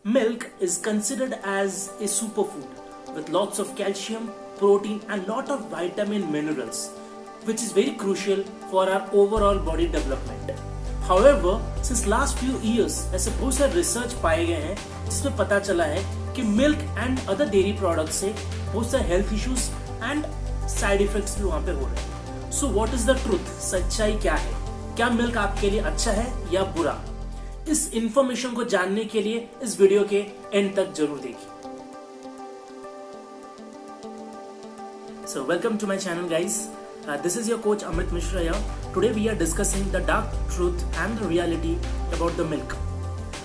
Milk is considered as a superfood with lots of calcium, protein and lot of vitamin minerals, which is very crucial for our overall body development. However, since last few years ऐसे बहुत सारे research पाए गए हैं जिसमें पता चला है कि milk and other dairy product से बहुत सारे health issues and side effects भी वहां पे हो रहे हैं. So what is the truth? सच्चाई क्या है? क्या मिल्क आपके लिए अच्छा है या बुरा? इस इंफॉर्मेशन को जानने के लिए इस वीडियो के एंड तक जरूर देखिए. So welcome to my channel guys. This is your coach Amit Mishra here. Today we are discussing the dark truth and the reality about the milk.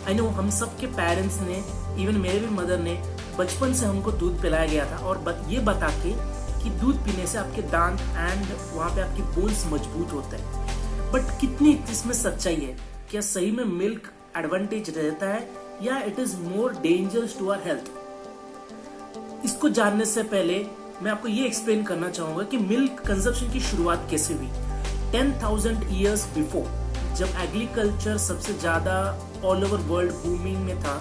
I know हम सबके पेरेंट्स ने, even मेरे भी mother ने बचपन से हमको दूध पिलाया गया था और ये बता के कि दूध पीने से आपके दांत एंड वहाँ पे आपकी बोन्स मजबूत होते हैं. बट कितनी इसमें सच्चाई है? क्या सही में मिल्क एडवांटेज रहता है या it is more dangerous to our health? इसको जानने से पहले मैं आपको ये एक्सप्लेन करना चाहूंगा कि मिल्क कंजप्शन की शुरुआत कैसे हुई. 10,000 ईयर्स बिफोर, जब एग्रीकल्चर सबसे ज्यादा ऑल ओवर वर्ल्ड बूमिंग में था,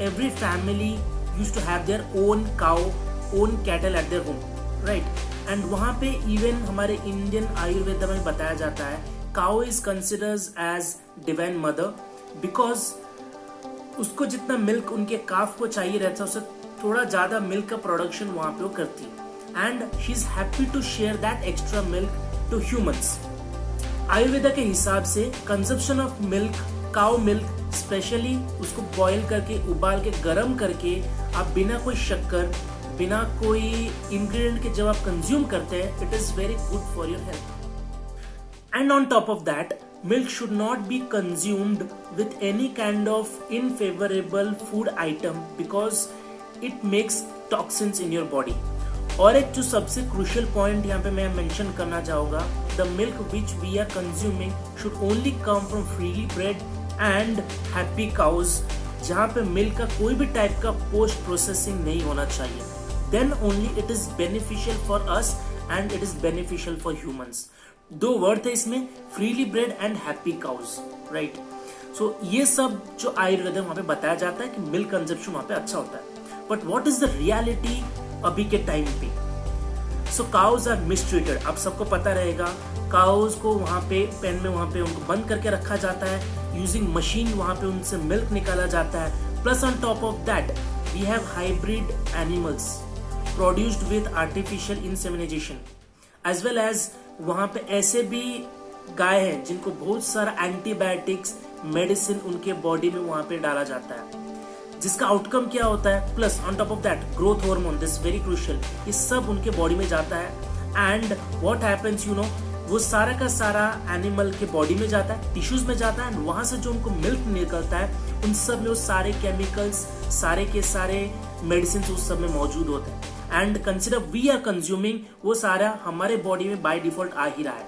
every family used to have their own cow, own cattle at their home, right? And वहां पे इवन हमारे इंडियन आयुर्वेद में बताया जाता है cow is considered as divine mother because उसको जितना मिल्क उनके काफ को चाहिए रहता है उससे थोड़ा ज्यादा मिल्क का प्रोडक्शन वहां पे वो करती है and she is happy to share that extra milk to humans. Ayurveda के हिसाब से consumption of milk, cow milk especially, उसको बॉईल करके उबाल के गर्म करके आप बिना कोई शक्कर, बिना कोई इंग्रेडिएंट के जब आप कंज्यूम करते हैं, it is very good for your health. And on top of that, milk should not be consumed with any kind of unfavorable food item because it makes toxins in your body. और एक जो सबसे crucial point यहाँ पे मैं mention करना चाहूंगा, the milk which we are consuming should only come from freely bred and happy cows, जहाँ पे मिल्क का कोई भी टाइप का पोस्ट प्रोसेसिंग नहीं होना चाहिए. Then only it is beneficial for us and it is beneficial for humans. दो वर्ड थे इसमें, freely bred and happy cows, right? So ये सब जो आयुर्वेद वहां पे बताया जाता है कि मिल्क कंजप्शन वहां पे अच्छा होता है. But what is the reality अभी के टाइम पे? सो काउज आर मिसट्रीटेड. आप सबको पता रहेगा, काउज को वहां पे पेन में वहां पे उनको बंद करके रखा जाता है, यूजिंग मशीन वहां पे उनसे मिल्क निकाला जाता है. Plus on top of that we have hybrid animals produced with artificial insemination, as well as वहां पे ऐसे भी गाय हैं जिनको बहुत सारा एंटीबायोटिक्स मेडिसिन उनके बॉडी में वहां पे डाला जाता है, जिसका आउटकम क्या होता है? Plus on top of that growth hormone, this very crucial, ये सब उनके बॉडी में जाता है. And what happens, you know, वो सारा का सारा एनिमल के बॉडी में जाता है, टिश्यूज में जाता है, एंड वहां से जो उनको मिल्क निकलता है उन सब में वो सारे केमिकल्स, सारे के सारे मेडिसिन उस सब में मौजूद होते हैं. And consider we are consuming, वो सारा हमारे बॉडी में बाय डिफॉल्ट आ ही रहा है.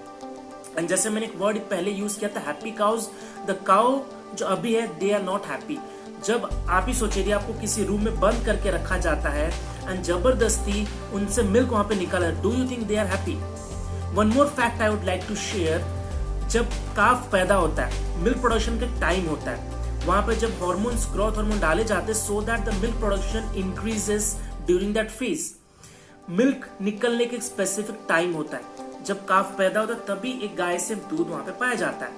एंड जैसे मैंने एक वर्ड पहले यूज किया था, हैप्पी काउज. द काउ जो अभी है, दे आर नॉट हैप्पी. जब आप ही सोचिए, आपको किसी रूम में बंद करके रखा जाता है एंड जबरदस्ती उनसे मिल्क वहां पे निकाला, do you think they are happy? One more fact I would like to share, जब काफ पैदा होता है, मिल्क प्रोडक्शन का टाइम होता है, वहां पे जब हार्मोन्स, ग्रोथ हार्मोन डाले जाते हैं so that the milk production increases during that phase. Milk निकलने के स्पेसिफिक टाइम होता है, जब काफ पैदा होता है तभी एक गाय से दूध वहां पे पाया जाता है.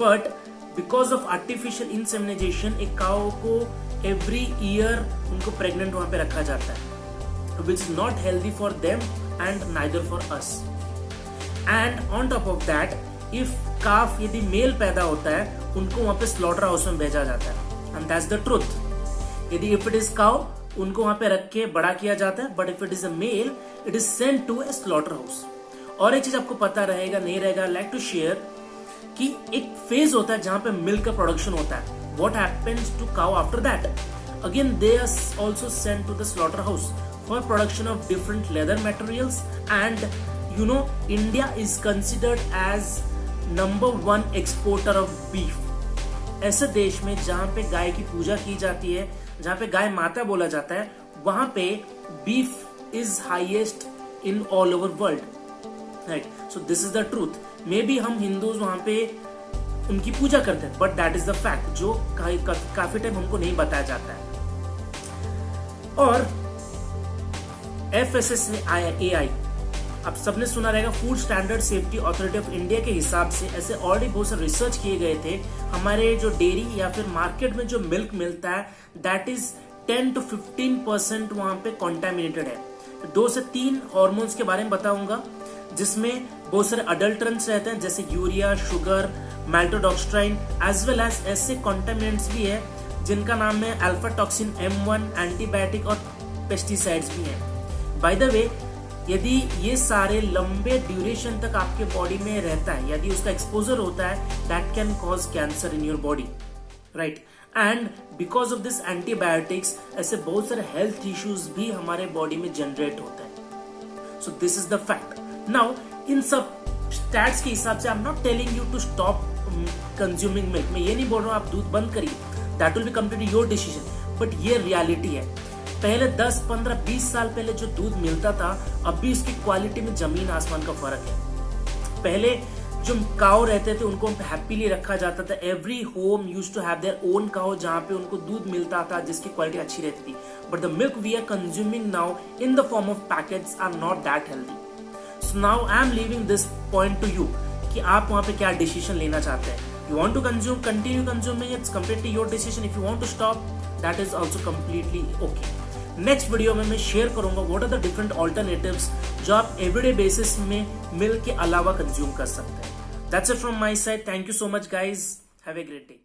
But because of artificial insemination, एक काउ को एवरी ईयर उनको प्रेग्नेंट वहां पे रखा जाता है, which is not healthy for them and neither for us. And on top of that, if calf यदि मेल पैदा होता है, उनको वहां पे स्लॉटर हाउस में भेजा जाता है. And that's the truth. यदि इफ इट इज काउ, उनको वहां पे रख के बड़ा किया जाता है, but if it is a male, it is sent to a slaughter house. और एक चीज आपको पता रहेगा नहीं रहेगा, लाइक टू शेयर, कि एक फेज होता है जहां पे मिल्क का प्रोडक्शन होता है. What happens to cow after that? Again they are also sent to the slaughter house for production of different leather materials. And you know, India is considered as number 1 exporter of beef. ऐसे देश में जहां पे गाय की पूजा की जाती है, जहां पे गाय माता बोला जाता है, वहां पे beef is highest in all over world, right? So this is the truth. May be हम हिंदूज वहां पे उनकी पूजा करते हैं, but that is the fact जो काफी टाइम हमको नहीं बताया जाता है. और FSSAI, अब सबने सुना रहेगा, food standard safety authority of India के हिसाब से ऐसे ऑलरेडी बहुत सारे रिसर्च किए गए थे। हमारे जो डेयरी या फिर मार्केट में जो मिल्क मिलता है दैट इज 10 to 15% वहां पे कॉन्टेमिनेटेड है। 2 से 3 हॉर्मोन्स के बारे में बताऊंगा जिसमें बहुत सारे अडल्ट्रेंट्स रहते हैं जैसे urea, sugar, maltodextrin as well as ऐसे कॉन्टेमिनेंट्स भी है जिनका नाम है अल्फा टॉक्सिन M1, एंटीबायोटिक और पेस्टिसाइड्स भी हैं। बाय द वे, यदि ये सारे लंबे ड्यूरेशन तक आपके बॉडी में रहता है, यदि उसका एक्सपोजर होता है, that can cause cancer in your body, right. And because of this antibiotics ऐसे बहुत सारे हेल्थ इश्यूज भी हमारे बॉडी में जनरेट होता है। So this is the fact. Now इन सब स्टैट्स के हिसाब से I am not telling you to stop consuming milk. मैं ये नहीं बोल रहा हूं आप दूध बंद करिए, that will be completely your decision, but ये रियलिटी है। पहले 10, 15, 20 साल पहले जो दूध मिलता था, अभी इसकी क्वालिटी में जमीन आसमान का फर्क है। पहले जो काऊ रहते थे उनको हैप्पीली रखा जाता था। Every home used to have their own cow जहां पे उनको दूध मिलता था जिसकी क्वालिटी अच्छी रहती थी। But the milk we are consuming now in the form of packets are not that healthy. So now I am leaving this point to you कि आप वहां पे क्या डिसीजन लेना चाहते हैं। You want to consume, continue consuming, it's completely your decision. If you want to stop, that is also completely okay. Next video में मैं शेयर करूंगा what are the different alternatives जो आप एवरीडे बेसिस में milk के अलावा consume कर सकते हैं। That's it from my side. Thank you so much guys, have a great day.